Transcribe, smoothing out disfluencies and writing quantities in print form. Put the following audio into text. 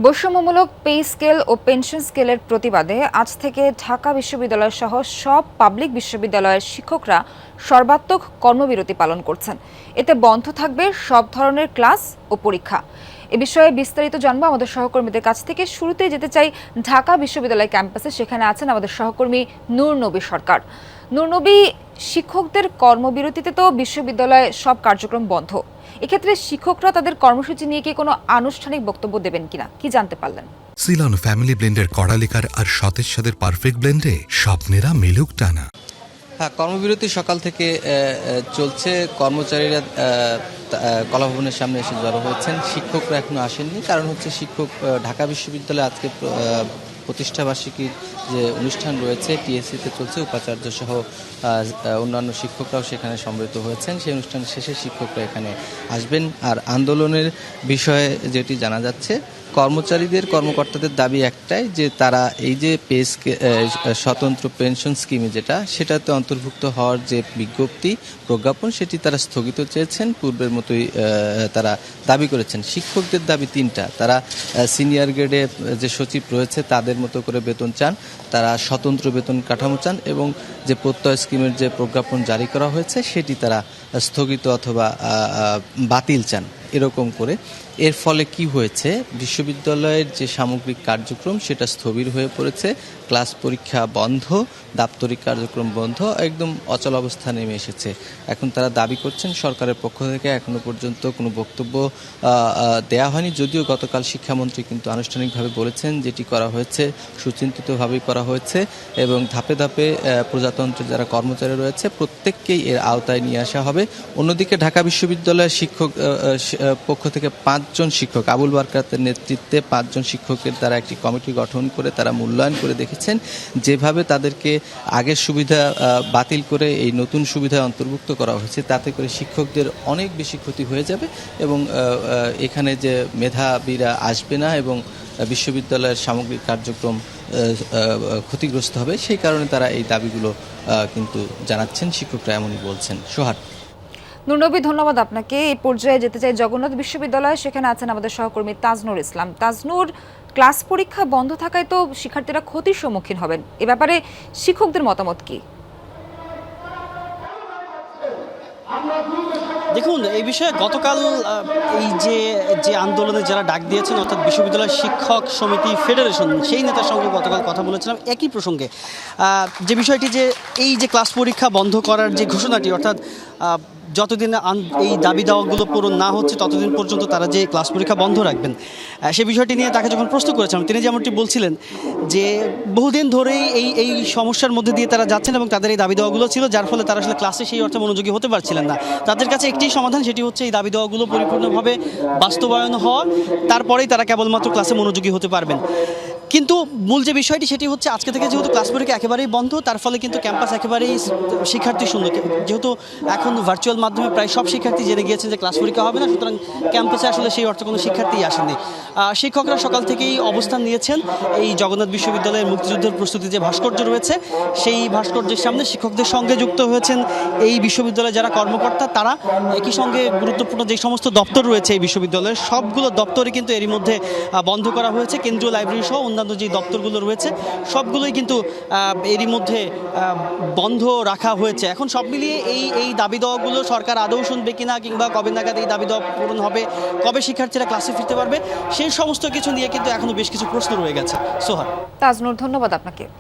বৈষম্যমূলক pay scale ও pension স্কেলের প্রতিবাদে আজ থেকে ঢাকা বিশ্ববিদ্যালয় সহ সব পাবলিক বিশ্ববিদ্যালয়ের শিক্ষকরা সর্বাত্মক কর্মবিরতি পালন করছেন। এতে বন্ধ থাকবে সব ধরনের ক্লাস ও পরীক্ষা। এ বিষয়ে বিস্তারিত জানবো আমাদের সহকর্মীদের কাছ থেকে। শুরুতে যেতে চাই ঢাকা বিশ্ববিদ্যালয় ক্যাম্পাসে, সেখানে আছেন আমাদের সহকর্মী নূর নবী সরকার। নূর নবী, শিক্ষকদের কর্মবিরতিতে তো বিশ্ববিদ্যালয়ে সব কার্যক্রম বন্ধ, এক্ষেত্রে শিক্ষকরা তাদের কর্মসূচি নিয়ে কি কোনো আনুষ্ঠানিক বক্তব্য দেবেন কিনা, কি জানতে পারলেন? সিলন ফ্যামিলি ব্লেন্ডের কড়ালিকার আর সতেজ সাদের পারফেক্ট ব্লেন্ডে স্বপ্নেরা মিলুক টানা। হ্যাঁ, কর্মবিরতি সকাল থেকে চলছে। কর্মচারীরা কলাভবনের সামনে এসে জড়ো হয়েছেন। শিক্ষকরা এখনো আসেননি, কারণ হচ্ছে ঢাকা বিশ্ববিদ্যালয়ে আজকে প্রতিষ্ঠাবার্ষিকীর যে অনুষ্ঠান রয়েছে টিএসসিতে চলছে। উপাচার্য সহ অন্যান্য শিক্ষকরাও সেখানে সমবেত হয়েছেন। সেই অনুষ্ঠান শেষে শিক্ষকরা এখানে আসবেন। আর আন্দোলনের বিষয়ে যেটি জানা যাচ্ছে, কর্মকর্তাদের দাবি একটাই, যে তারা এই যে স্বতন্ত্র পেনশন স্কিমে সেটাতে অন্তর্ভুক্ত হওয়ার যে প্রজ্ঞাপন সেটি তারা স্থগিত চেয়েছেন। পূর্বের মতোই তারা দাবি করেছেন। শিক্ষকদের দাবি তিনটা। তারা সিনিয়র গ্রেডে যে সচিব রয়েছে তাদের মতো করে বেতন চান, তারা স্বতন্ত্র বেতন কাঠামো চান, এবং যে প্রত্যয় স্কিমের যে প্রজ্ঞাপন জারি করা হয়েছে সেটি তারা স্থগিত অথবা বাতিল চান, এরকম করে। এর ফলে কি হয়েছে, বিশ্ববিদ্যালয়ের যে সামগ্রিক কার্যক্রম সেটা স্থবির হয়ে পড়েছে। ক্লাস পরীক্ষা বন্ধ, দাপ্তরিক কার্যক্রম বন্ধ, একদম অচল অবস্থা নেমে এসেছে। এখন তারা দাবি করছেন সরকারের পক্ষ থেকে এখনো পর্যন্ত কোনো বক্তব্য দেয়া হয়নি, যদিও গতকাল শিক্ষামন্ত্রী কিন্তু আনুষ্ঠানিকভাবে বলেছেন যেটি করা হয়েছে সুচিন্তিতভাবেই করা হয়েছে, এবং ধাপে ধাপে প্রজাতন্ত্রের যারা কর্মচারী রয়েছে প্রত্যেককেই এর আওতায় নিয়ে আসা হবে। অন্যদিকে ঢাকা বিশ্ববিদ্যালয়ের পক্ষ থেকে 5 জন শিক্ষক, আবুল বারকাতের নেতৃত্বে 5 জন শিক্ষকের দ্বারা একটি কমিটি গঠন করে তারা মূল্যায়ন করে দেখেছেন যেভাবে তাদেরকে আগের সুবিধা বাতিল করে এই নতুন সুবিধায় অন্তর্ভুক্ত করা হয়েছে, তাতে করে শিক্ষকদের অনেক বেশি ক্ষতি হয়ে যাবে, এবং এখানে যে মেধাবীরা আসবে না এবং বিশ্ববিদ্যালয়ের সামগ্রিক কার্যক্রম ক্ষতিগ্রস্ত হবে। সেই কারণে তারা এই দাবিগুলো কিন্তু জানাচ্ছেন। শিক্ষকরা এমনই বলছেন। সোহাগ। নূর নবী, ধন্যবাদ আপনাকে। এই পর্যায়ে যেতে চাই জগন্নাথ বিশ্ববিদ্যালয়, সেখানে আছেন আমাদের সহকর্মী তাজনুর ইসলাম। তাজনুর, ক্লাস পরীক্ষা বন্ধ থাকায় তো শিক্ষার্থীরা ক্ষতির সম্মুখীন হবেন, এ ব্যাপারে শিক্ষকদের মতামত কি? দেখুন, এই বিষয়ে গতকাল এই যে আন্দোলনে যারা ডাক দিয়েছেন, অর্থাৎ বিশ্ববিদ্যালয় শিক্ষক সমিতি ফেডারেশন, সেই নেতার সঙ্গে গতকাল কথা বলেছিলাম একই প্রসঙ্গে। যে বিষয়টি, যে এই যে ক্লাস পরীক্ষা বন্ধ করার যে ঘোষণাটি, অর্থাৎ যতদিন এই দাবি দাওয়াগুলো পূরণ না হচ্ছে ততদিন পর্যন্ত তারা যে ক্লাস পরীক্ষা বন্ধ রাখবেন, সে বিষয়টি নিয়ে তাকে যখন প্রশ্ন করেছিলাম, তিনি যেমনটি বলছিলেন যে বহুদিন ধরেই এই সমস্যার মধ্যে দিয়ে তারা যাচ্ছেন এবং তাদের এই দাবি দেওয়াগুলো ছিল, যার ফলে তারা আসলে ক্লাসে সেই অর্থে মনোযোগী হতে পারছিলেন না। তাদের কাছে একটি সমাধান, সেটি হচ্ছে এই দাবি দেওয়াগুলো পরিপূর্ণভাবে বাস্তবায়ন হওয়া, তারপরেই তারা কেবলমাত্র ক্লাসে মনোযোগী হতে পারবেন। কিন্তু মূল যে বিষয়টি, সেটি হচ্ছে আজকে থেকে যেহেতু ক্লাস পরীক্ষা একেবারেই বন্ধ, তার ফলে কিন্তু ক্যাম্পাস একেবারেই শিক্ষার্থী শূন্য। যেহেতু এখন ভার্চুয়াল মাধ্যমে প্রায় সব শিক্ষার্থী জেনে গিয়েছেন যে ক্লাস পরীক্ষা হবে না, সুতরাং ক্যাম্পাসে আসলে সেই অর্থে কোনো শিক্ষার্থীই আসেনি। শিক্ষকরা সকাল থেকেই অবস্থান নিয়েছেন এই জগন্নাথ বিশ্ববিদ্যালয়ের মুক্তিযুদ্ধের প্রস্তুতি যে ভাস্কর্য রয়েছে, সেই ভাস্কর্যের সামনে শিক্ষকদের সঙ্গে যুক্ত হয়েছেন এই বিশ্ববিদ্যালয়ে যারা কর্মকর্তা, তারা একই সঙ্গে গুরুত্বপূর্ণ যে সমস্ত দপ্তর রয়েছে এই বিশ্ববিদ্যালয়ের, সবগুলো দপ্তরই কিন্তু এরই মধ্যে বন্ধ করা হয়েছে। কেন্দ্রীয় লাইব্রেরি সহ অন্যান্য যে দপ্তরগুলো রয়েছে সবগুলোই কিন্তু এরই মধ্যে বন্ধ রাখা হয়েছে। এখন সব মিলিয়ে এই দাবি দেওয়াগুলো সরকার আদৌ শুনবে কিনা, কিংবা কবে নাগাদ এই দাবি দেওয়া পূরণ হবে, কবে শিক্ষার্থীরা ক্লাসে ফিরতে পারবে, সেই সমস্ত কিছু নিয়ে কিন্তু এখনো বেশ কিছু প্রশ্ন রয়ে গেছে। সোহাগ। তাজনুর, ধন্যবাদ আপনাকে।